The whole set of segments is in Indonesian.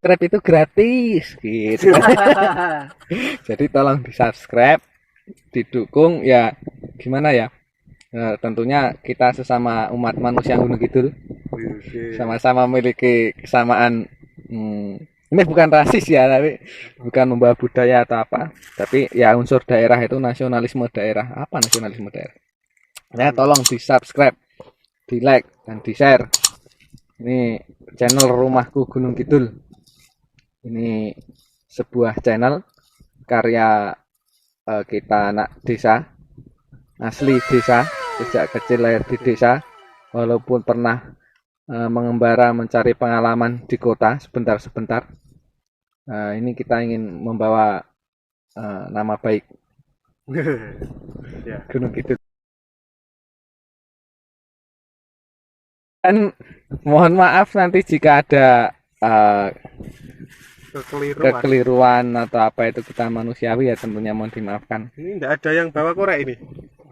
subscribe itu gratis gitu. Jadi tolong di subscribe, didukung ya. Gimana ya? Tentunya kita sesama umat manusia Gunung Kidul sama-sama memiliki kesamaan. Ini bukan rasis ya, tapi bukan membawa budaya atau apa, tapi ya unsur daerah itu nasionalisme daerah. Apa nasionalisme daerah? Ya tolong di subscribe, di like dan di share. Ini channel Rumahku Gunung Kidul. Ini sebuah channel karya kita anak desa, asli desa, sejak kecil lahir di desa, walaupun pernah mengembara mencari pengalaman di kota sebentar-sebentar. Ini kita ingin membawa nama baik Gunung Kidul. Dan mohon maaf nanti jika ada kekeliruan atau apa itu kita manusiawi ya, tentunya mohon dimaafkan. Ini tidak ada yang bawa korek ini.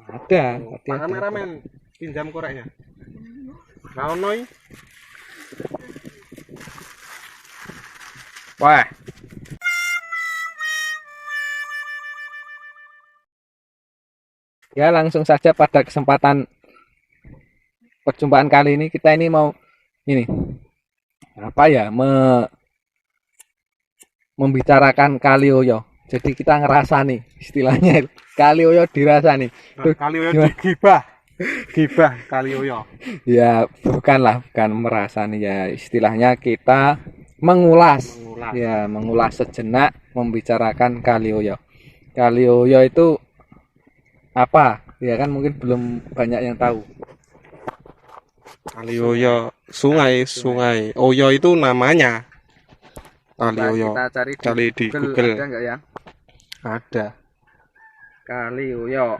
Ada. Pak kameramen, pinjam koreknya. Naonoi. Wah. Ya langsung saja pada kesempatan perjumpaan kali ini kita ini mau ini apa ya membicarakan Kalioyo. Jadi kita ngerasa nih istilahnya Kalioyo dirasa nih. Kalioyo digibah. Gibah Kalioyo. Ya bukan merasa nih ya, istilahnya kita mengulas. Ya mengulas sejenak, membicarakan Kalioyo. Kalioyo itu apa? Ya kan mungkin belum banyak yang tahu. Kalioyo sungai. Oyo itu namanya. Kalioyo. Kita cari di Google. Ada nggak ya? Ada. Kalioyo.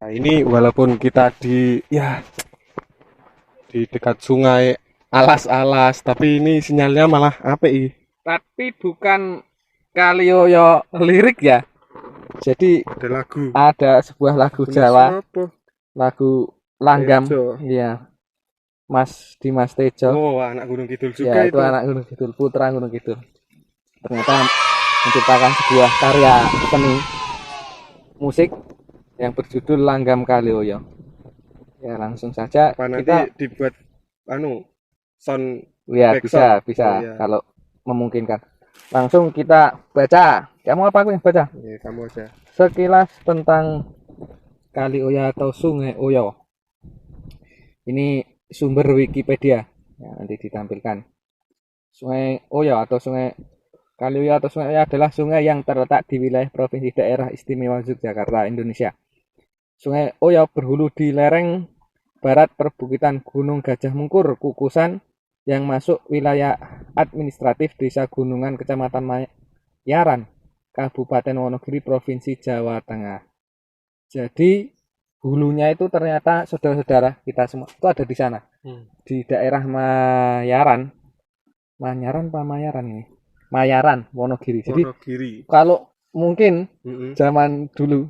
Nah, ini walaupun kita di dekat sungai, alas-alas, tapi ini sinyalnya malah API. Tapi bukan Kalioyo lirik ya. Jadi ada sebuah lagu Jawa, lagu Langgam, iya, Mas Dimas Tejo. Oh, anak Gunung Kidul juga ya, itu anak Gunung Kidul, putra Gunung Kidul. Ternyata menciptakan sebuah karya seni musik yang berjudul Langgam Kalioyo. Ya langsung saja kita dibuat sound. Ya bisa oh, ya. Kalau memungkinkan. Langsung kita baca. Kamu apa aku yang baca? Ya, kamu aja. Sekilas tentang Kali Oyo atau Sungai Oyo. Ini sumber Wikipedia. Ya, nanti ditampilkan. Sungai Oyo atau Sungai Kali Oyo atau Sungai Oyo adalah sungai yang terletak di wilayah Provinsi Daerah Istimewa Yogyakarta, Indonesia. Sungai Oyo berhulu di lereng barat perbukitan Gunung Gajah Mungkur, Kukusan, yang masuk wilayah administratif Desa Gunungan, Kecamatan Mayaran, Kabupaten Wonogiri, Provinsi Jawa Tengah. Jadi hulunya itu ternyata saudara-saudara kita semua itu ada di sana, di daerah Mayaran. Mayaran, Wonogiri. Jadi kalau mungkin zaman dulu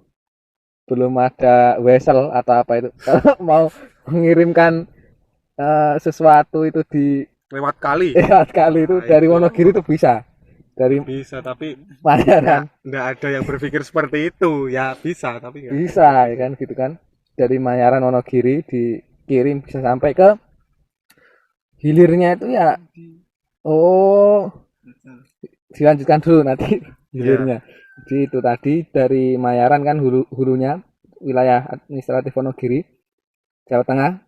belum ada wesel atau apa itu, kalau mau mengirimkan sesuatu itu di lewat kali itu dari Wonogiri itu bisa tapi Mayaran. Enggak ada yang berpikir seperti itu ya, bisa tapi bisa ya kan gitu kan, dari Mayaran Wonogiri dikirim bisa sampai ke hilirnya itu ya. Oh, dilanjutkan dulu nanti hilirnya. Jadi itu tadi dari Mayaran kan hulunya wilayah administratif Wonogiri, Jawa Tengah.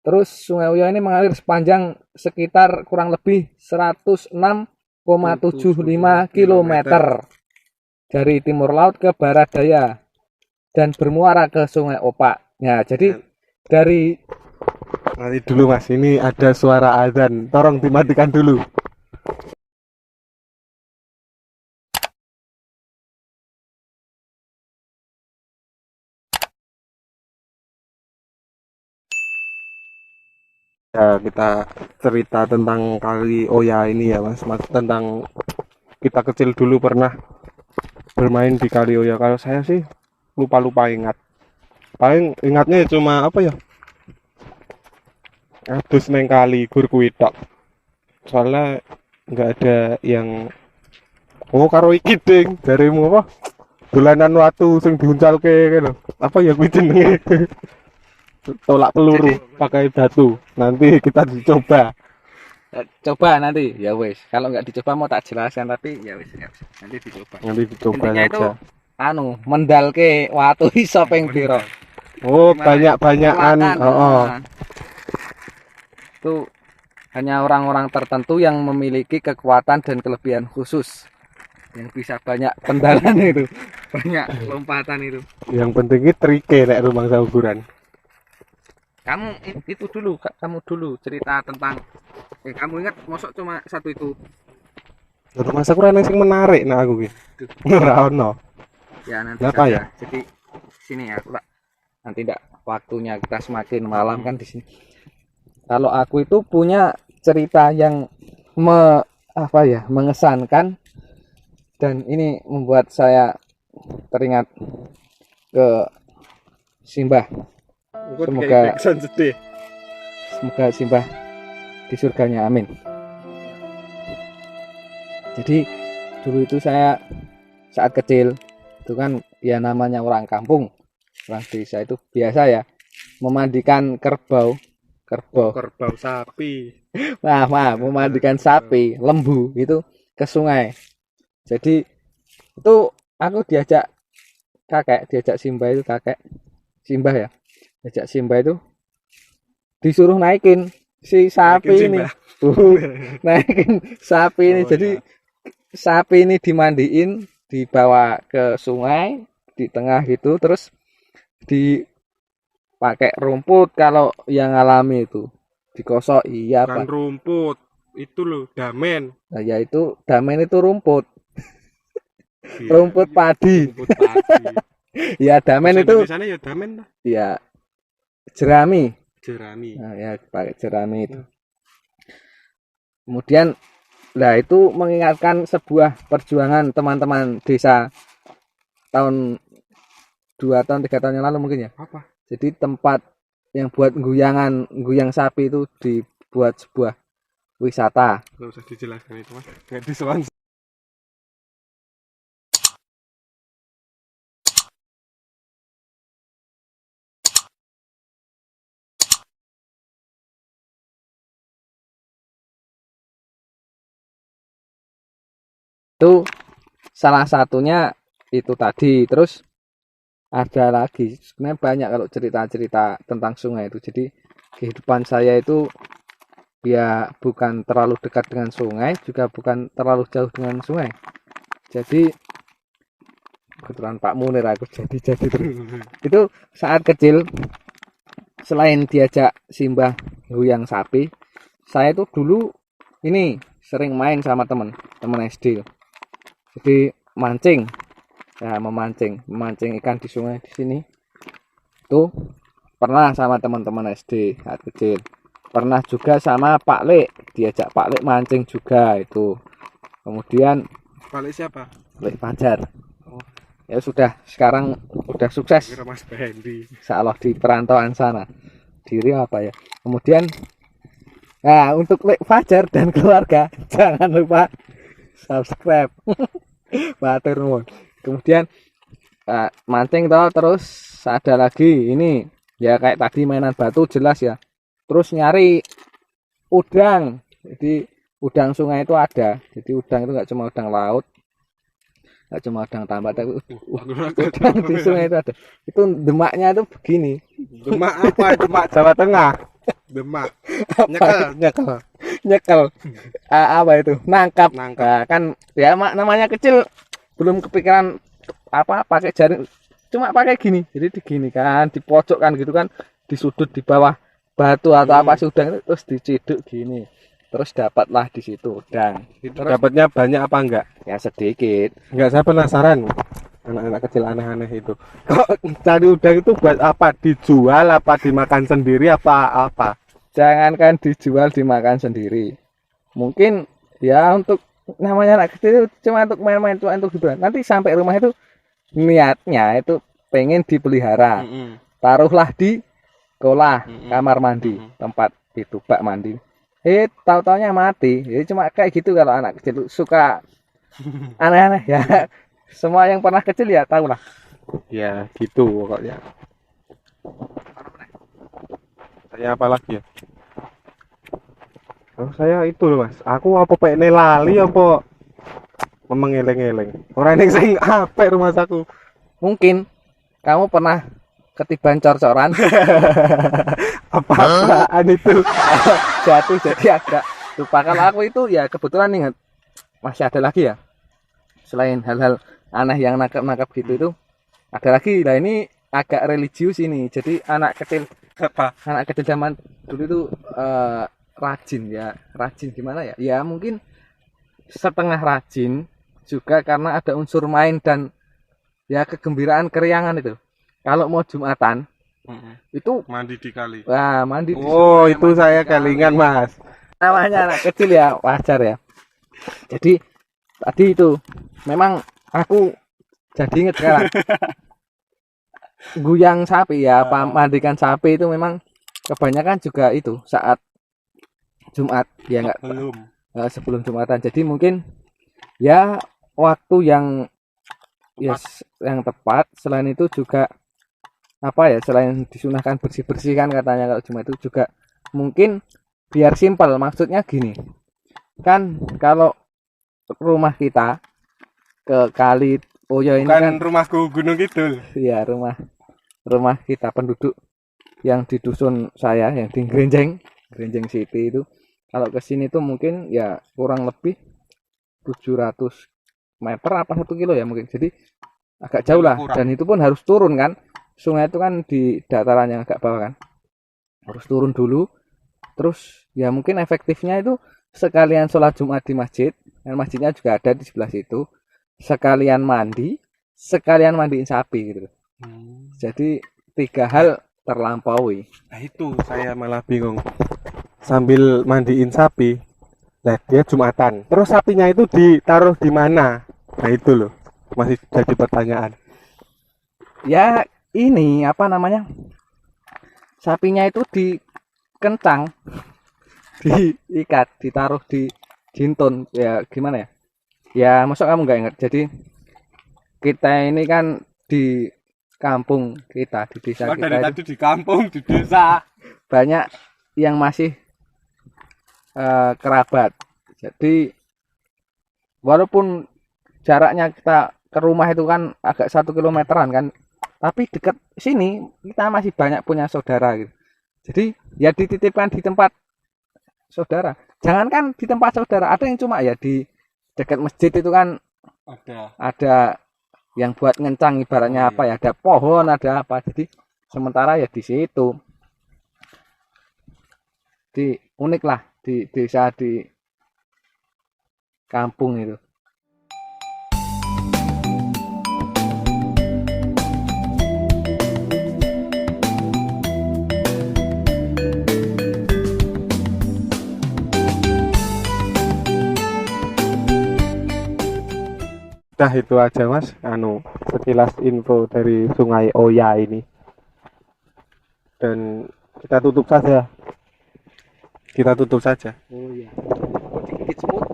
Terus Sungai Oyo ini mengalir sepanjang sekitar kurang lebih 106,75 km dari timur laut ke barat daya dan bermuara ke Sungai Opak. Ya, jadi dari nanti dulu Mas, ini ada suara azan, tolong dimatikan dulu. Ya, kita cerita tentang kali Oya ini ya Mas, tentang kita kecil dulu pernah bermain di kali Oya. Kalau saya sih lupa-lupa ingat. Paling ingatnya cuma apa ya? Adus neng kali gur kuwi tok. Soalnya nggak ada yang karo iki ding, jarimu apa? Dolanan watu sing diuncalke lho. Apa ya kuwi jenenge? Tolak peluru pakai batu. Nanti kita dicoba. Coba nanti ya wes, kalau nggak dicoba mau tak jelaskan, tapi ya wes nanti dicoba. Nanti dicoba Intinya itu saja. mendalke watu iso ping pira. Oh, Gimana? banyak-banyakan. Oh. Itu hanya orang-orang tertentu yang memiliki kekuatan dan kelebihan khusus yang bisa banyak pendalan itu, banyak lompatan itu. Yang penting itu trike nek rumah sauguran. Kamu itu dulu, kamu dulu cerita tentang kamu ingat mosok cuma satu itu. Rumah sauguran sing menarik nah aku ki. Ora ono. Ya nanti Kenapa saja. ya? Jadi sini ya, aku tak nanti tidak waktunya kita semakin malam kan di sini. Kalau aku itu punya cerita yang mengesankan dan ini membuat saya teringat ke Simbah. Semoga Simbah di surganya, amin. Jadi dulu itu saya saat kecil itu kan ya namanya orang kampung, orang desa itu biasa ya memandikan kerbau Sapi. maaf memandikan sapi, lembu itu ke sungai. Jadi itu aku diajak Simbah ya, diajak Simbah itu disuruh naikin si sapi ini. Naikin sapi ini. Jadi sapi ini dimandiin, dibawa ke sungai di tengah gitu, terus dipakai rumput. Kalau yang alami itu dikosok iya Bukan Pak. rumput, itu loh damen. Nah, yaitu damen itu rumput. Rumput padi. Rumput padi. Ya damen itu di sana ya damen lah. ya jerami. Jerami. Nah, ya pakai jerami itu. Kemudian lah itu mengingatkan sebuah perjuangan teman-teman desa tahun 2 tahun 3 tahun yang lalu mungkin ya. Apa? Jadi tempat yang buat guyang sapi itu dibuat sebuah wisata. Nggak usah dijelaskan itu Mas. Nggak disewan. Itu salah satunya itu tadi. Terus ada lagi sebenarnya banyak kalau cerita-cerita tentang sungai itu. Jadi kehidupan saya itu ya bukan terlalu dekat dengan sungai, juga bukan terlalu jauh dengan sungai. Jadi kebetulan Pak Munir aku jadi terus. Itu saat kecil selain diajak Simbah guyang sapi, saya itu dulu ini sering main sama teman SD. Jadi mancing, ya memancing ikan di sungai di sini. Itu pernah sama teman-teman SD saat kecil. Pernah juga sama Pak Lek, diajak Pak Lek mancing juga itu. Kemudian Pak Lek siapa? Lek Fajar. Ya sudah, sekarang udah sukses. Kira Mas Bendi. Insyaallah di perantauan sana. Diri apa ya? Kemudian nah, untuk Lek Fajar dan keluarga jangan lupa subscribe. Matur nuwun. Kemudian mancing toh, terus ada lagi ini ya kayak tadi mainan batu jelas ya. Terus nyari udang. Jadi udang sungai itu ada. Jadi udang itu nggak cuma udang laut, nggak cuma udang tambak, tapi udang di sungai itu ada. Itu demaknya itu begini. Demak apa? Demak Jawa Tengah. Demak. Nyekel. Apa itu? Nangkap. Nangkap. Nah, kan ya namanya kecil belum kepikiran apa pakai jaring, cuma pakai gini. Jadi digini kan, di pojok kan gitu kan, di sudut di bawah batu atau apa sih udang itu, terus diciduk gini. Terus dapatlah di situ udang. Dapatnya banyak apa enggak? Ya sedikit. Enggak, saya penasaran. Anak-anak kecil aneh-aneh itu. Kok cari udang itu buat apa? Dijual apa dimakan sendiri apa? jangankan dijual, dimakan sendiri. Mungkin ya untuk namanya anak kecil itu cuma untuk main-main, cuma untuk hiburan. Nanti sampai rumah itu niatnya itu pengen dipelihara. Taruhlah di sekolah, kamar mandi, tempat itu bak mandi. Tahu-taunya mati. Jadi cuma kayak gitu kalau anak kecil suka aneh-aneh ya. Semua yang pernah kecil ya tahu lah. Ya gitu pokoknya. Saya apa lagi ya? Oh, saya itu loh mas. Aku apa pengen lali apa memang eleng-eleng. Orang yang sing apik rumah aku. Mungkin kamu pernah ketiban cor-coran Apa-apaan itu? jatuh jadi agak lupa. Kalau aku itu ya kebetulan ingat masih ada lagi ya. Selain hal-hal aneh yang nangkap gitu itu ada lagi. Nah ini agak religius ini. Jadi anak kecil zaman dulu itu rajin ya. Rajin gimana ya? Ya mungkin setengah rajin juga karena ada unsur main dan ya kegembiraan, keriangan itu. Kalau mau Jumatan itu mandi di kali. wah mandi di Oh, sungai, itu mandi saya di kali. kelingan mas. Namanya anak kecil ya wajar ya. Jadi tadi itu memang aku jadi inget sekarang guyang sapi ya, mandikan sapi itu memang kebanyakan juga itu saat Jumat ya enggak Belum. sebelum Jumatan. Jadi mungkin ya waktu yang yang tepat. Selain itu juga apa ya, selain disunahkan bersih-bersih kan katanya kalau Jumat itu juga mungkin biar simpel. Maksudnya gini kan, kalau rumah kita ke kali Oyo ini kan rumahku Gunung Kidul. ya rumah kita penduduk yang di dusun saya yang di Grenjeng City itu, kalau ke sini tuh mungkin ya kurang lebih 700 meter apa 1 kilo ya mungkin. Jadi agak jauh lah, dan itu pun harus turun kan. Sungai itu kan di dataran yang agak bawah kan, harus turun dulu. Terus ya mungkin efektifnya itu sekalian sholat Jumat di masjid, dan masjidnya juga ada di sebelah situ, sekalian mandi, sekalian mandiin sapi gitu. Jadi 3 hal terlampaui. Nah itu saya malah bingung. Sambil mandiin sapi, nah dia Jumatan. Terus sapinya itu ditaruh di mana? Nah itu loh, masih jadi pertanyaan. Ya ini apa namanya, sapinya itu dikencang, diikat, ditaruh di jintun. Ya gimana ya, ya masuk kamu nggak ingat. Jadi kita ini kan di kampung kita, di desa kita Dari itu tadi di kampung, di desa. banyak yang masih kerabat. Jadi walaupun jaraknya kita ke rumah itu kan agak 1 kilometeran kan, tapi dekat sini kita masih banyak punya saudara gitu. Jadi ya dititipkan di tempat saudara. Jangankan di tempat saudara, ada yang cuma ya di dekat masjid itu kan ada yang buat ngencang, ibaratnya apa ya, ada pohon, ada apa. Jadi sementara ya di situ. Di unik lah di desa, di kampung itu. Nah itu aja mas, sekilas info dari Sungai Oya ini. Dan kita tutup saja. Oh iya. Dikit semut.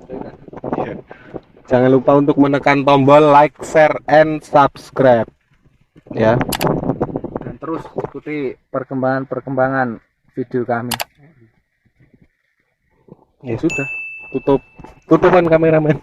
Jangan lupa untuk menekan tombol like, share, and subscribe. Ya. Dan terus ikuti perkembangan video kami. Ya sudah. Tutupan kameramen.